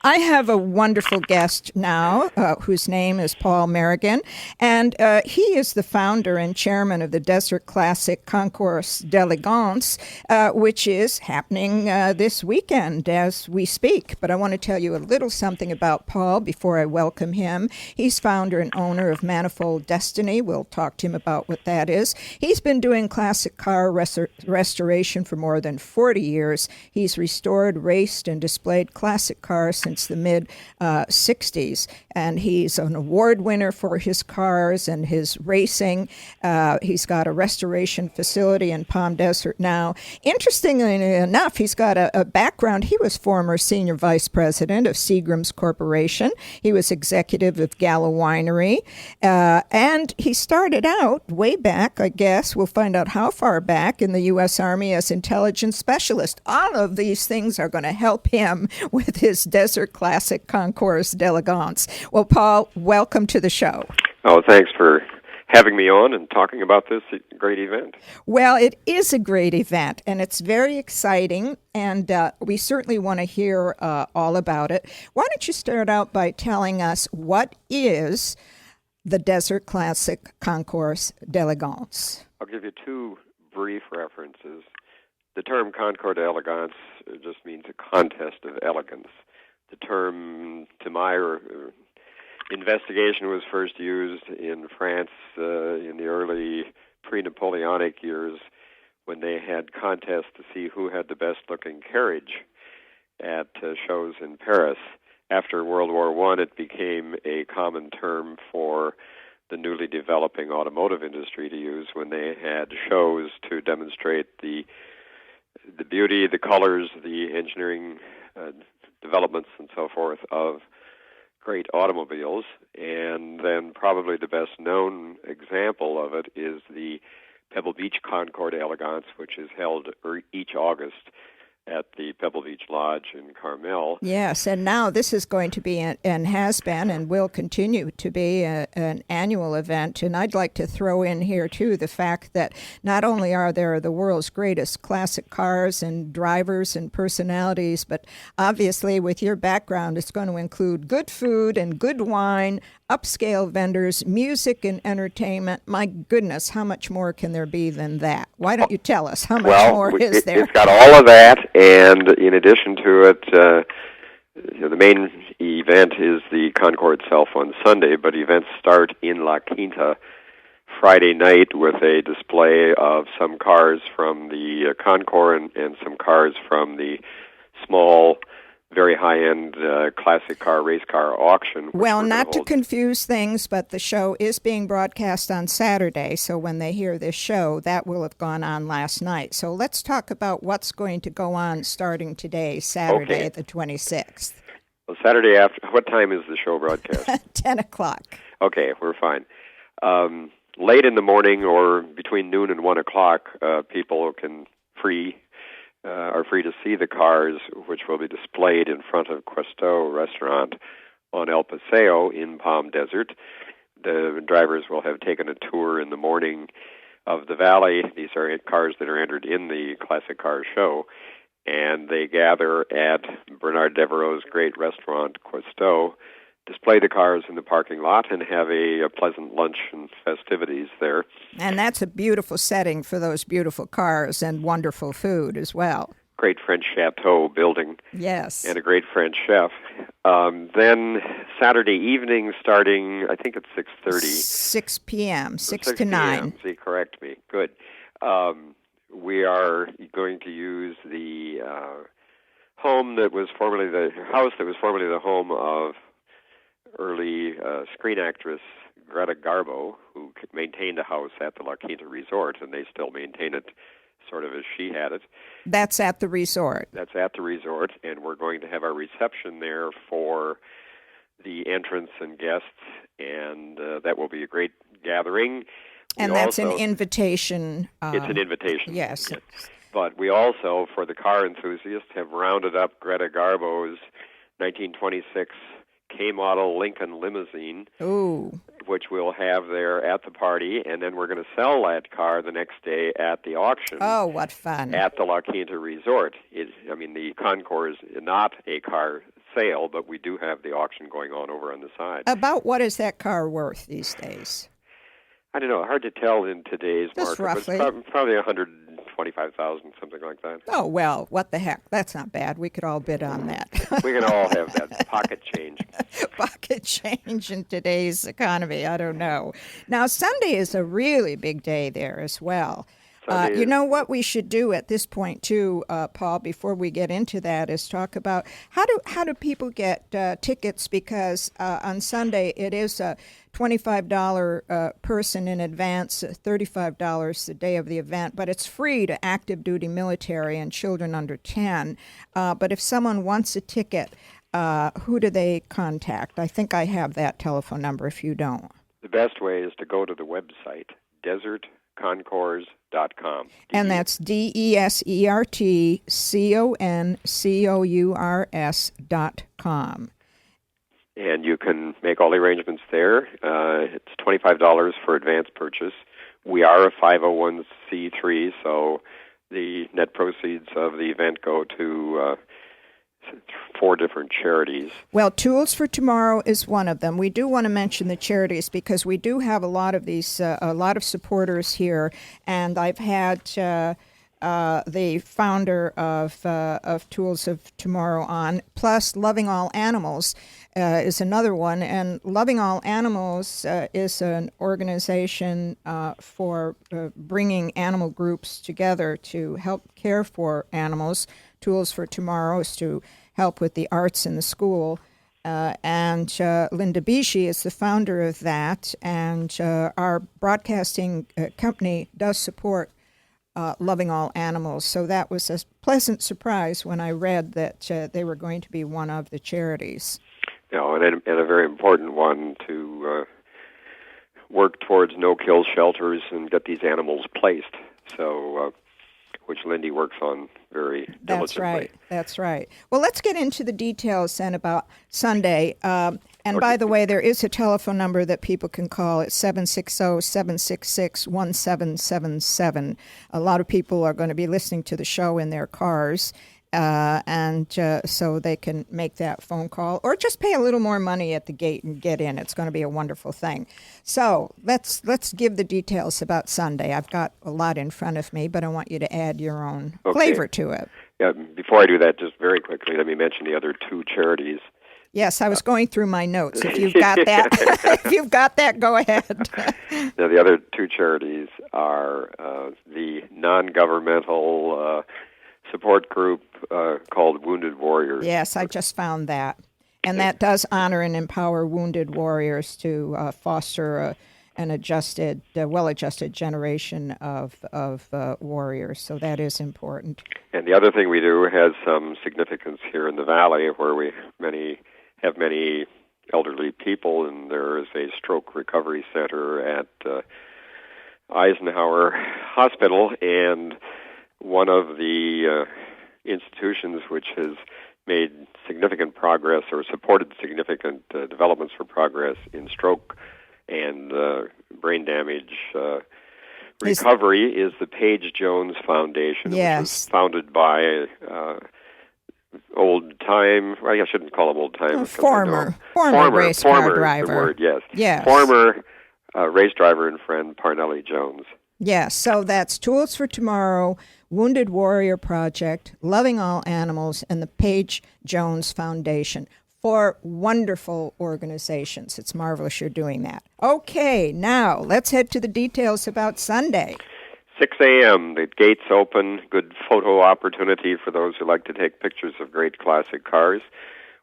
I have a wonderful guest now whose name is Paul Merrigan, and he is the founder and chairman of the Desert Classic Concours d'Elegance, which is happening this weekend as we speak. But I want to tell you a little something about Paul before I welcome him. He's founder and owner of Manifold Destiny. We'll talk to him about what that is. He's been doing classic car restoration for more than 40 years. He's restored, raced, and displayed classic cars since the mid-'60s. And he's an award winner for his cars and his racing. He's got a restoration facility in Palm Desert now. Interestingly enough, he's got a background. He was former senior vice president of Seagram's Corporation. He was executive of Gallo Winery. And he started out way back, I guess, we'll find out how far back, in the U.S. Army as intelligence specialist. All of these things are going to help him with his Desert Classic Concours d'Elegance. Well, Paul, welcome to the show. Oh, thanks for having me on and talking about this great event. Well, it is a great event, and it's very exciting, and we certainly want to hear all about it. Why don't you start out by telling us what is the Desert Classic Concours d'Elegance? I'll give you two brief references. The term Concours d'Elegance just means a contest of elegance. The term, to my investigation, was first used in France in the early pre-Napoleonic years when they had contests to see who had the best-looking carriage at shows in Paris. After World War I, it became a common term for the newly developing automotive industry to use when they had shows to demonstrate the beauty, the colors, the engineering developments, and so forth of great automobiles. And then probably the best known example of it is the Pebble Beach Concours d'Elegance, which is held each August at the Pebble Beach Lodge in Carmel. Yes, and now this is going to be and has been and will continue to be an annual event. And I'd like to throw in here, too, the fact that not only are there the world's greatest classic cars and drivers and personalities, but obviously with your background, it's going to include good food and good wine, upscale vendors, music and entertainment. My goodness, how much more can there be than that? Why don't you tell us how much more is there? It's got all of that, and in addition to it, the main event is the Concours itself on Sunday, but events start in La Quinta Friday night with a display of some cars from the Concours and some cars from the small, very high-end classic car, race car auction. Well, not to confuse things, but the show is being broadcast on Saturday, so when they hear this show, that will have gone on last night. So let's talk about what's going to go on starting today, Saturday, the 26th. Well, Saturday after, what time is the show broadcast? 10 o'clock. Okay, we're fine. Late in the morning or between noon and 1 o'clock, people are free to see the cars, which will be displayed in front of Questo restaurant on El Paseo in Palm Desert. The drivers will have taken a tour in the morning of the valley. These are cars that are entered in the Classic Car Show, and they gather at Bernard Devereaux's great restaurant, Questo, display the cars in the parking lot, and have a pleasant lunch and festivities there. And that's a beautiful setting for those beautiful cars and wonderful food as well. Great French chateau building. Yes. And a great French chef. Then Saturday evening, starting, I think it's 6:30. 6 p.m., 6 to 9. See, correct me. Good. We are going to use the house that was formerly the home of early screen actress Greta Garbo, who maintained a house at the La Quinta Resort, and they still maintain it sort of as she had it. That's at the resort. That's at the resort, and we're going to have our reception there for the entrants and guests, and that will be a great gathering. And that's an invitation. It's an invitation. Yes. But we also, for the car enthusiasts, have rounded up Greta Garbo's 1926 K-model Lincoln limousine, which we'll have there at the party, and then we're going to sell that car the next day at the auction. Oh, what fun. At the La Quinta Resort. The Concours is not a car sale, but we do have the auction going on over on the side. About what is that car worth these days? I don't know. Hard to tell in today's Just market. roughly. But it's probably 125,000, something like that. Oh, well, what the heck? That's not bad. We could all bid on that. We can all have that pocket change. Pocket change in today's economy. I don't know. Now, Sunday is a really big day there as well. You know what we should do at this point too, Paul, before we get into that, is talk about how do people get tickets, because on Sunday it is a $25 person in advance, $35 the day of the event, but it's free to active duty military and children under 10. But if someone wants a ticket, who do they contact? I think I have that telephone number if you don't. The best way is to go to the website, desertconcours.com. And that's DESERTCONCOURS.com. And you can make all the arrangements there. It's $25 for advance purchase. We are a 501c3, so the net proceeds of the event go to 4 different charities. Well, Tools for Tomorrow is one of them. We do want to mention the charities because we do have a lot of these, a lot of supporters here, and I've had the founder of Tools of Tomorrow on. Plus, Loving All Animals is another one, and Loving All Animals is an organization for bringing animal groups together to help care for animals. Tools for Tomorrow is to help with the arts in the school. And Linda Bishi is the founder of that. And our broadcasting company does support Loving All Animals. So that was a pleasant surprise when I read that they were going to be one of the charities. And a very important one to work towards no-kill shelters and get these animals placed. So, which Lindy works on very diligently. That's right. Well, let's get into the details then about Sunday. And by the way, there is a telephone number that people can call. It's 760-766-1777. A lot of people are going to be listening to the show in their cars. So they can make that phone call or just pay a little more money at the gate and get in. It's going to be a wonderful thing. So let's give the details about Sunday. I've got a lot in front of me, but I want you to add your own flavor to it. Yeah, before I do that, just very quickly, let me mention the other 2 charities. Yes, I was going through my notes. If you've got that, go ahead. Now, the other 2 charities are the non-governmental support group called Wounded Warriors. Yes, I just found that. And that does honor and empower wounded warriors to foster an adjusted, well-adjusted generation of warriors. So that is important. And the other thing we do has some significance here in the Valley, where we have many elderly people, and there is a stroke recovery center at Eisenhower Hospital, and one of the institutions which has made significant progress or supported significant developments for progress in stroke and brain damage recovery is the Paige Jones Foundation, which was founded by old-time, well, I shouldn't call him old-time. Former race car driver. The word, yes. Yes. Former race driver and friend Parnelli Jones. Yes, so that's Tools for Tomorrow, Wounded Warrior Project, Loving All Animals, and the Paige Jones Foundation. 4 wonderful organizations. It's marvelous you're doing that. Okay, now let's head to the details about Sunday. 6 a.m., the gates open, good photo opportunity for those who like to take pictures of great classic cars.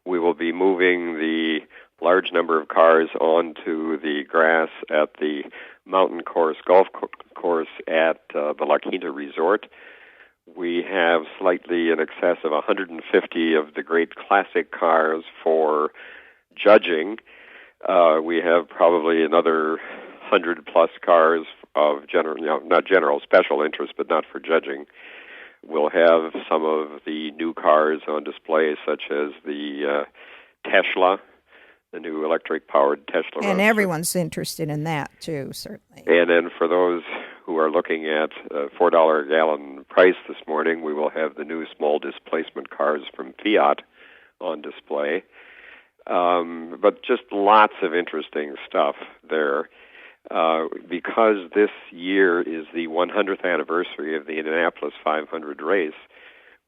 We will be moving the large number of cars onto the grass at the Mountain Course Golf Course at the La Quinta Resort. We have slightly in excess of 150 of the great classic cars for judging. We have probably another 100-plus cars of special interest, but not for judging. We'll have some of the new cars on display, such as the Tesla, the new electric-powered Tesla. And everyone's interested in that, too, certainly. And then for those who are looking at $4 a gallon price this morning, we will have the new small displacement cars from Fiat on display. But just lots of interesting stuff there. Because this year is the 100th anniversary of the Indianapolis 500 race,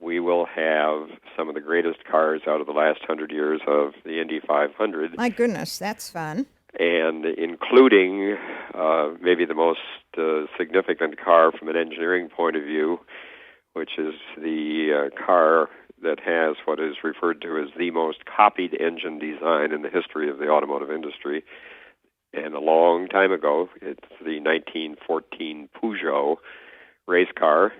we will have some of the greatest cars out of the last 100 years of the Indy 500. My goodness, that's fun. And including maybe the most significant car from an engineering point of view, which is the car that has what is referred to as the most copied engine design in the history of the automotive industry. And a long time ago, it's the 1914 Peugeot race car,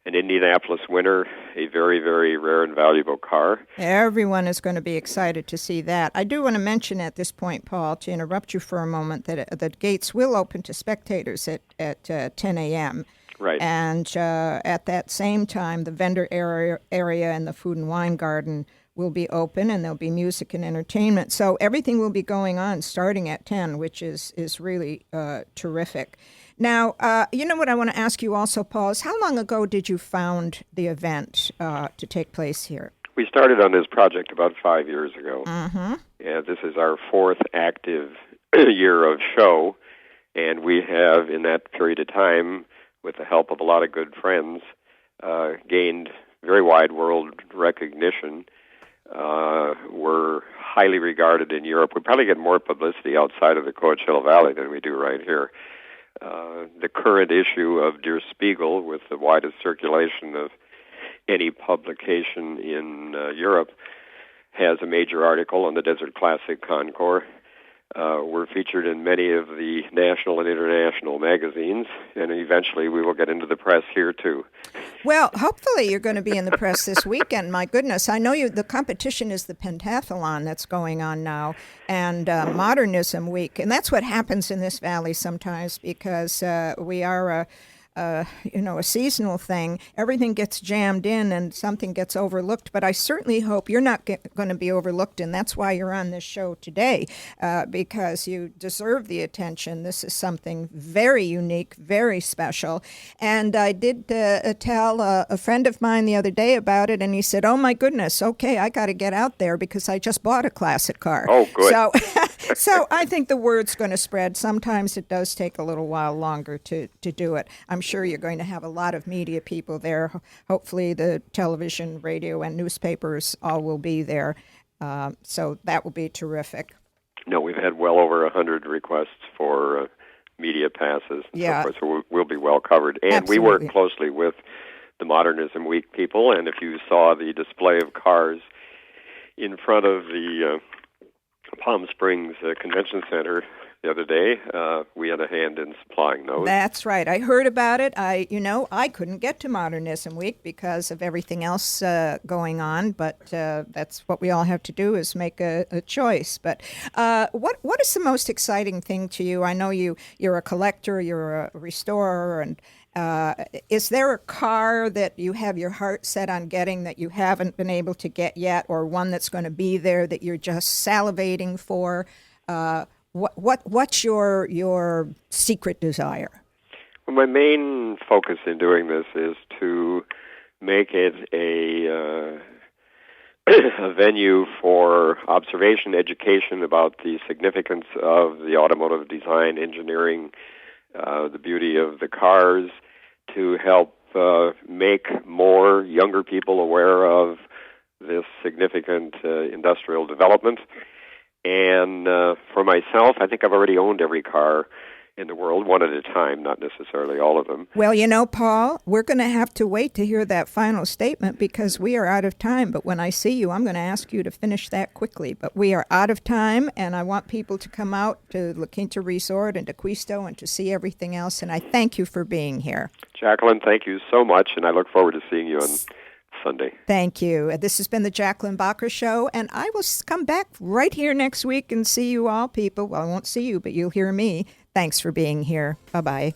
an Indianapolis winner, a very, very rare and valuable car. Everyone is going to be excited to see that. I do want to mention at this point, Paul, to interrupt you for a moment, that the gates will open to spectators at 10 a.m. Right. And at that same time, the vendor area and the food and wine garden will be open, and there'll be music and entertainment. So everything will be going on starting at 10, which is really terrific. Now, you know what I want to ask you also, Paul, is how long ago did you found the event to take place here? We started on this project about 5 years ago. Mm-hmm. And this is our fourth active year of show, and we have, in that period of time, with the help of a lot of good friends, gained very wide world recognition. We're highly regarded in Europe. We probably get more publicity outside of the Coachella Valley than we do right here. The current issue of Der Spiegel, with the widest circulation of any publication in Europe, has a major article on the Desert Classic Concours. We're featured in many of the national and international magazines, and eventually we will get into the press here, too. Well, hopefully you're going to be in the press this weekend. My goodness, I know the competition is the pentathlon that's going on now, and Modernism Week. And that's what happens in this valley sometimes, because we are a seasonal thing. Everything gets jammed in and something gets overlooked, but I certainly hope you're not going to be overlooked, and that's why you're on this show today, because you deserve the attention. This is something very unique, very special, and I did tell a friend of mine the other day about it, and he said, oh my goodness, okay, I got to get out there because I just bought a classic car. Oh, good. So I think the word's going to spread. Sometimes it does take a little while longer to do it. I'm sure you're going to have a lot of media people there. Hopefully the television, radio, and newspapers all will be there. So that will be terrific. No, we've had well over 100 requests for media passes. Yeah. So we'll be well covered. And Absolutely. We work closely with the Modernism Week people, and if you saw the display of cars in front of the Palm Springs Convention Center the other day, we had a hand in supplying those. That's right. I heard about it. I couldn't get to Modernism Week because of everything else going on, but that's what we all have to do, is make a choice. But what is the most exciting thing to you? I know you're a collector, you're a restorer, and is there a car that you have your heart set on getting that you haven't been able to get yet, or one that's going to be there that you're just salivating for? What's your secret desire? Well, my main focus in doing this is to make it a venue for observation, education about the significance of the automotive design, engineering, the beauty of the cars, to help make more younger people aware of this significant industrial development. And for myself, I think I've already owned every car in the world, one at a time, not necessarily all of them. Well, Paul, we're going to have to wait to hear that final statement because we are out of time. But when I see you, I'm going to ask you to finish that quickly. But we are out of time, and I want people to come out to La Quinta Resort and to Quisto and to see everything else. And I thank you for being here. Jacqueline, thank you so much, and I look forward to seeing you on Sunday. Thank you. This has been the Jacqueline Bachar Show, and I will come back right here next week and see you all, people. Well, I won't see you, but you'll hear me. Thanks for being here. Bye-bye.